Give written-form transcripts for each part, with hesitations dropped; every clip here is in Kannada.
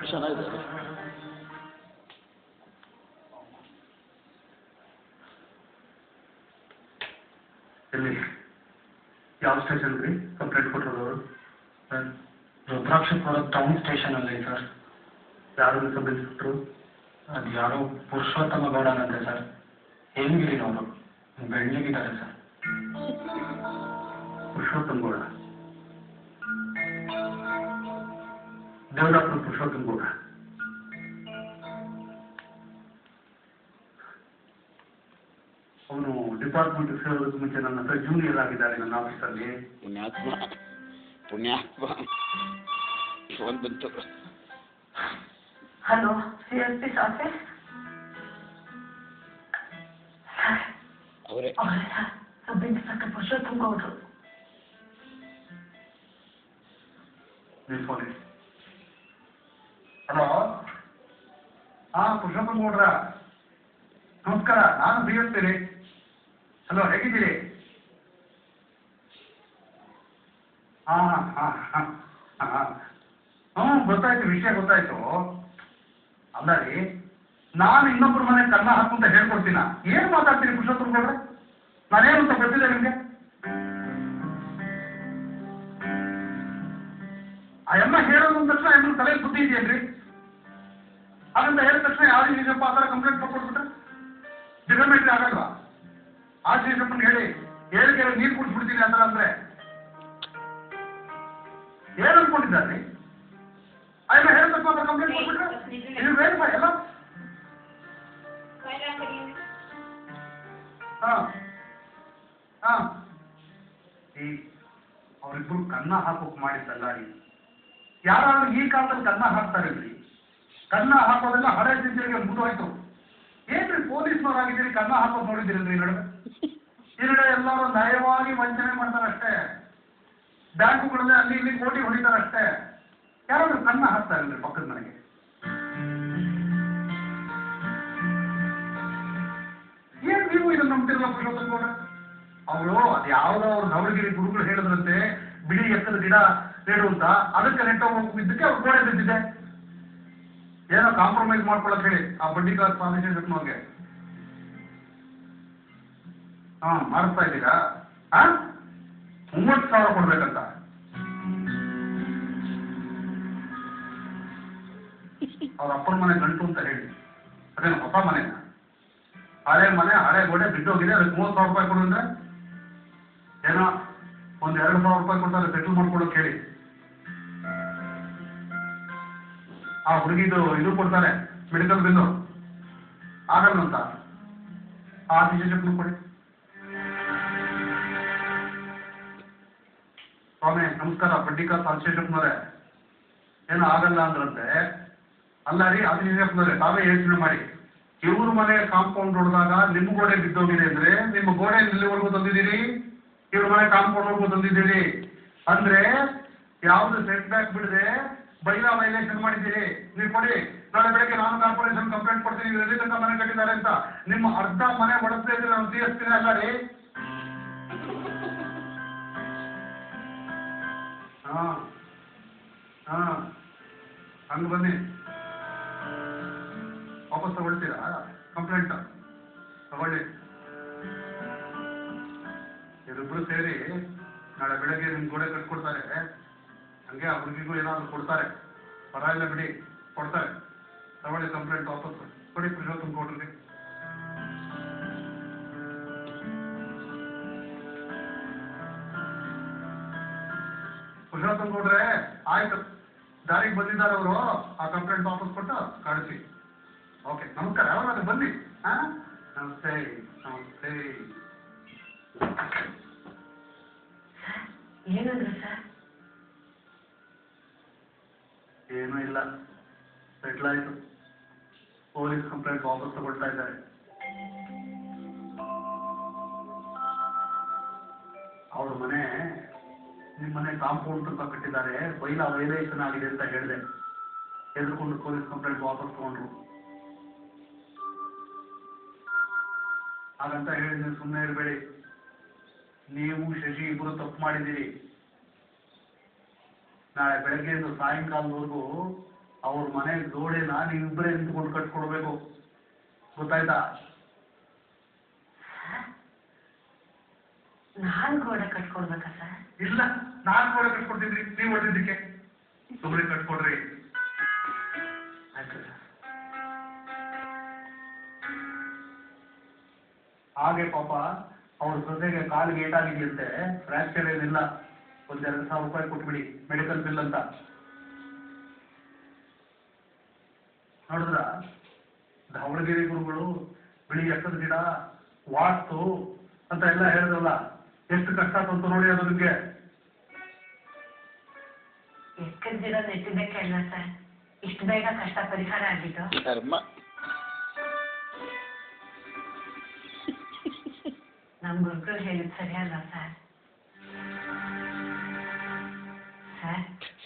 ಚೆನ್ನಾಗಿದೆ. ಎಲ್ಲಿ ಯಾವ ಸ್ಟೇಷನ್ ರೀ ಕಂಪ್ಲೇಂಟ್ ಕೊಟ್ಟಿರೋದವರು? ಸರ್ ರುದ್ರಾಕ್ಷಪುರ ಟೌನ್ ಸ್ಟೇಷನಲ್ಲಿ ಸರ್. ಯಾರು ಸಬ್ ಇನ್ಸ್ಪೆಕ್ಟ್ರು? ಅದು ಯಾರೋ ಪುರುಷೋತ್ತಮ ಗೌಡನಂತೆ ಸರ್. ಹೇಮಗಿರಿನವರು ಬೆಳ್ಳಗಿದ್ದಾರೆ ಸರ್. ಪುರುಷೋತ್ತಮ ಗೌಡ, ದೇವರಾಪುರ ಪುರುಷೋತ್ತಮ ಗೌಡ. ಅವನು ಡಿಪಾರ್ಟ್ಮೆಂಟ್ ಸೇರೋದಕ್ಕೆ ಮುಂಚೆ ನನ್ನ ಹತ್ರ ಜೂನಿಯರ್ ಆಗಿದ್ದಾರೆ ನನ್ನ ಆಫೀಸಲ್ಲಿ. ಪುಣ್ಯಾತ್ಮ ಪುಣ್ಯಾತ್ಮ. ಫೋನ್ ಬಂತು. Hello, CSP office? ಅವರೇ ಸರ್, ಸಬ್ ಇನ್ಸ್ಪೆಕ್ಟರ್ ಪುರುಷೋತ್ತಮ ಗೌಡ್ರು. ನೀವು ಫೋನ್ ಇಡಿ. ಹಲೋ, ಪುರುಷೋತ್ತಮ ಗೌಡ್ರ ನಮಸ್ಕಾರ, ನಾನು BSP ರೀ. ಹಲೋ, ಹೇಗಿದ್ದೀರಿ? ಗೊತ್ತಾಯ್ತು, ವಿಷಯ ಗೊತ್ತಾಯ್ತು. ಅಲ್ಲ ರೀ, ನಾನು ಇನ್ನೊಬ್ಬರ ಮನೆ ಕನ್ನ ಹಾಕುಂತ ಹೇಳ್ಕೊಡ್ತೀನ. ಏನು ಮಾತಾಡ್ತೀರಿ ಪುರುಷೋತ್ತಮ ಗೌಡ್ರೆ? ನಾನೇನು ಅಂತ ಗೊತ್ತಿದೆ ನಿಮಗೆ? ಆ ಅಮ್ಮ ಹೇಳೋದು ಅಂದ ತಕ್ಷಣ ಎಮ್ಮನ ತಲೆಯಲ್ಲಿ ಬುದ್ಧಿ ಇದೆಯೇನ್ರಿ? ಹಾಗಂತ ಹೇಳಿದ ತಕ್ಷಣ ಯಾರು ಈಗಪ್ಪ ಆ ಥರ ಕಂಪ್ಲೇಂಟ್ ಕೊಟ್ಬಿಟ್ರೆ ಡಿಫಾಮೇಟರಿ ಆಗಲ್ವಾ? ಆ ಶ್ರೀಶಪ್ಪನಿಗೆ ಹೇಳಿ ನೀರು ಕುಡಿಸ್ಬಿಡ್ತೀನಿ ಆ ಥರ ಅಂದ್ರೆ ಏನು ಅನ್ಕೊಂಡಿದ್ದಾರೆ? ಅಯ್ಯ ಹೇಳಿದ ತಕ್ಷಣ ಕಂಪ್ಲೇಂಟ್ ಕೊಟ್ಬಿಟ್ರೆ ಇದು ವೇರಿಫೈ ಅಲ್ಲ? ಈ ಅವರಿಬ್ರು ಕನ್ನ ಹಾಕೋಕ್ ಮಾಡಿದ್ದಲ್ಲ ರೀ. ಯಾರಾದ್ರೂ ಈ ಕಾಲದಲ್ಲಿ ಕನ್ನ ಹಾಕ್ತಾರಿಲ್ರಿ? ಕನ್ನ ಹಾಕೋದೆಲ್ಲ ಹಳೆ ಸಿದ್ಧಿಗೆ ಮುಗಿದೋಯ್ತು. ಏನ್ರಿ ಪೊಲೀಸ್ನವರಾಗಿದ್ದೀರಿ, ಕನ್ನ ಹಾಕೋದು ನೋಡಿದ್ದೀರಲ್ರಿ ಈ ನಡುವೆ? ಈ ನಡುವೆ ಎಲ್ಲರೂ ನಯವಾಗಿ ವಂಚನೆ ಮಾಡ್ತಾರಷ್ಟೇ. ಬ್ಯಾಂಕುಗಳಲ್ಲಿ ಅಲ್ಲಿ ಇಲ್ಲಿ ಕೋಟಿ ಹೊಡಿತಾರಷ್ಟೇ. ಯಾರಾದ್ರೂ ಕನ್ನ ಹಾಕ್ತಾರಿಲ್ರಿ ಪಕ್ಕದ ಮನೆಗೆ? ಏನ್ ನೀವು ಇದನ್ನ ನಂಬ್ತಿರಲ್ಲ ಪುರುಷೋತ್ತಮ ಗೌಡ? ಅವರು ಅದು ಯಾವುದೋ ಅವ್ರು ಧವಳಗಿರಿ ಗುರುಗಳು ಹೇಳಿದ್ರಂತೆ, ಬಿಡಿ ಎತ್ತದ ಗಿಡ ನೆಡು ಅಂತ. ಅದಕ್ಕೆ ನೆಟ್ಟೋಗಿದ್ದಕ್ಕೆ ಅವ್ರು ಗೋಡೆ ಬಿದ್ದಿದೆ. ಏನೋ ಕಾಂಪ್ರಮೈಸ್ ಮಾಡ್ಕೊಳಕ್ ಹೇಳಿ ಆ ಬಡ್ಡಿ ಕಾಸು ಸ್ವಾಮೀಜಿನವ್ರಿಗೆ. ಮಾಡಿಸ್ತಾ ಇದ್ದೀರಾ? 30,000 ಕೊಡ್ಬೇಕಂತ. ಅವ್ರ ಅಪ್ಪನ ಮನೆ ಗಂಟು ಅಂತ ಹೇಳಿ. ಅದೇನು ಹೊಸ ಮನೆನ? ಹಳೆ ಮನೆ, ಹಳೆ ಗೋಡೆ ಬಿದ್ದೋಗಿದೆ, ಅದಕ್ಕೆ 30,000 ರೂಪಾಯಿ ಕೊಡುವಂದ್ರೆ ಏನೋ ಒಂದು 2,000 ರೂಪಾಯಿ ಕೊಡ್ತಾರೆ ಸೆಟಲ್ ಮಾಡ್ಕೊಳಕ್ ಹೇಳಿ. ಆ ಹುಡುಗಿದು ಇದು ಕೊಡ್ತಾರೆ, ಮೆಡಿಕಲ್ ಬಿಲ್ಲು. ಆಗಲ್ಲಂತ ಆ ಡಿಸಿಷನ್ ಕೊಡಿ. ಸ್ವಾಮಿ ನಮಸ್ಕಾರ, ಬಡ್ಡಿಕಾ ಸಾಲ್ಶೇಷಪ್ಪನವರೇ. ಏನೋ ಆಗಲ್ಲ ಅಂದ್ರಂತೆ. ಅಲ್ಲ ರೀ, ಆದಿಶೇಷಪ್ಪನವರೇ, ತಾವೇ ಯೋಚನೆ ಮಾಡಿ. ಇವ್ರ ಮನೆ ಕಾಂಪೌಂಡ್ ಹೊಡೆದಾಗ ನಿಮ್ಮ ಗೋಡೆ ಬಿದ್ದೋಗಿದೆ ಅಂದ್ರೆ ನಿಮ್ಮ ಗೋಡೆ ಇಲ್ಲಿವರೆಗೂ ತಂದಿದ್ದೀರಿ, ಇವ್ರ ಮನೆ ಕಾಂಪೌಂಡ್ವರೆಗೂ ತಂದಿದ್ದೀರಿ ಅಂದ್ರೆ ಯಾವ್ದು ಸೆಟ್ ಬ್ಯಾಕ್ ಬಿಡದೆ ಬೈಲಾ ವೈಲೇಷನ್ ಮಾಡಿದ್ದೀರಿ. ನೀವು ಕೊಡಿ, ನಾಳೆ ಬೆಳಗ್ಗೆ ನಾನು ಕಾರ್ಪೊರೇಷನ್ ಕಂಪ್ಲೇಂಟ್ ಕೊಡ್ತೀನಿ, ಇವ್ರು ಎಲ್ಲಿ ತನಕ ಮನೆ ಕಟ್ಟಿದ್ದಾರೆ ಅಂತ. ನಿಮ್ಮ ಅರ್ಧ ಮನೆ ಒಡಸ್ತಾ ಇದ್ರೆ ನಾನು ತೀರಿಸ್ತೀನಿ ಅಲ್ಲ ರೀ? ಹಂಗೆ ಬನ್ನಿ, ವಾಪಸ್ ತಗೊಳ್ತೀರಾ ಕಂಪ್ಲೇಂಟ್? ತಗೊಳ್ಳಿ. ಇವರಿಬ್ರು ಸೇರಿ ನಾಳೆ ಬೆಳಗ್ಗೆ ನಿಮ್ ಗೋಡೆ ಕಟ್ಕೊಡ್ತಾರೆ. ಹಂಗೆ ಆ ಹುಡುಗಿಗೂ ಏನಾದ್ರು ಕೊಡ್ತಾರೆ, ಪರವಾಗಿಲ್ಲ ಬಿಡಿ, ಕೊಡ್ತಾರೆ. ತಗೊಳ್ಳಿ ಕಂಪ್ಲೇಂಟ್ ವಾಪಸ್ ಕೊಡಿ ಪುರುಷೋತ್ತಮ ಗೌಡ್ರಿಗೆ. ಪುರುಷೋತ್ತಮ ಗೌಡ್ರೆ ಆಯ್ತು, ದಾರಿಗೆ ಬಂದಿದ್ದಾರೆ ಅವರು. ಆ ಕಂಪ್ಲೇಂಟ್ ವಾಪಸ್ ಕೊಟ್ಟು ಕಳಿಸಿ. ಓಕೆ, ನಮಸ್ಕಾರ. ಯಾವಾಗ ಬನ್ನಿ. ನಮಸ್ತೆ ನಮಸ್ತೆ. ಏನಂದ್ರೆ ಸರ್? ಏನೂ ಇಲ್ಲ, ಸೆಟ್ಲ್ ಆಯ್ತು. ಪೊಲೀಸ್ ಕಂಪ್ಲೇಂಟ್ ವಾಪಸ್ ತಗೊಳ್ತಾ ಇದ್ದಾರೆ. ಅವ್ರ ಮನೆ ನಿಮ್ಮ ಮನೆ ಕಾಂಪೌಂಡ್ ತುಂಬ ಕಟ್ಟಿದ್ದಾರೆ, ಬೈಲಾ ವೈಲೇಷನ್ ಆಗಿದೆ ಅಂತ ಹೇಳಿದೆ. ಹೆದರ್ಕೊಂಡು ಪೊಲೀಸ್ ಕಂಪ್ಲೇಂಟ್ ವಾಪಸ್ ತಗೊಂಡ್ರು. ಹಾಗಂತ ಹೇಳಿ ನೀವು ಸುಮ್ಮನೆ ಇರಬೇಡಿ. ನೀವು ಶಶಿ ಇಬ್ಬರು ತಪ್ಪು ಮಾಡಿದ್ದೀರಿ. ನಾಳೆ ಬೆಳಗ್ಗೆಯಿಂದ ಸಾಯಂಕಾಲದವರೆಗೂ ಅವ್ರ ಮನೆ ಗೋಡೆನ ನೀವಿಬ್ಬರೇ ನಿಂತ್ಕೊಂಡು ಕಟ್ಕೊಡ್ಬೇಕು, ಗೊತ್ತಾಯ್ತಾ? ನಾನ್ ಗೋಡೆ ಕಟ್ಕೊಡ್ಬೇಕಾ ಸರ್? ಇಲ್ಲ, ನಾನ್ ಗೋಡೆ ಕಟ್ಕೊಡ್ತಿದ್ರಿ, ನೀವು ಹೊಡೆದಿದ್ದಕ್ಕೆ. ಸುಮ್ಮನೆ ಕಟ್ಕೊಡ್ರಿ. ಹಾಗೆ ಪಾಪ ಅವ್ರ ಸೊಸೆಗೆ ಕಾಲಿಗೆ ಏಟಾಗಿದೆಯಂತೆ, ಫ್ರಾಕ್ಚರ್ ಏನಿಲ್ಲ. ಒಂದ್ 2,000 ರೂಪಾಯಿ ಕೊಟ್ಬಿಡಿ, ಮೆಡಿಕಲ್ ಬಿಲ್ ಅಂತ. ನೋಡಿದ್ರ ದಾವಣಗೆರೆ ಗುರುಗಳು ಬಿಳಿ ಎಕ್ಕದ ಗಿಡ, ವಾಸ್ತು ಅಂತ ಎಲ್ಲ ಹೇಳಿದ್ರಲ್ಲ, ಎಷ್ಟು ಕಷ್ಟ ಬಂತು ನೋಡಿ ಅದು ನಿಮ್ಗೆ. ಎಕ್ಕದ ಗಿಡ ನೆಟ್ಟಿದ್ದಕ್ಕೆ ಅಲ್ಲ ಸರ್ ಇಷ್ಟು ಬೇಗ ಕಷ್ಟ ಪರಿಹಾರ ಆಗಿದ್ದು. ಕರ್ಮ. ನಮ್ ಗುರುಗಳು ಹೇಳಿದ್ ಸರಿಯಲ್ಲ ಸರ್.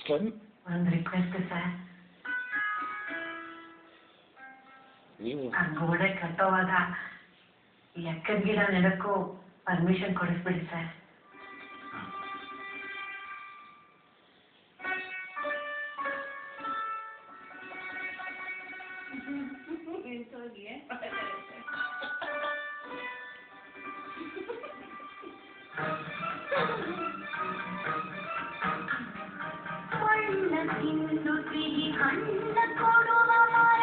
ಸರ್ ಒಂದ್ ರಿಕ್ವೆಸ್ಟ್ ಸರ್, ನೀವು ಆ ಗೋಡೆ ಕಟ್ಟೋವಾಗ ಎಕ್ಕದ ಗಿಡ ನೆಡಕ್ಕೂ ಪರ್ಮಿಷನ್ ಕೊಡಿಸ್ಬಿಡಿ ಸರ್. ಹಣ್ಣ ತಿಂದು ಸಿಹಿ ಹಣ್ಣ ಕೊಡುವ ಮರ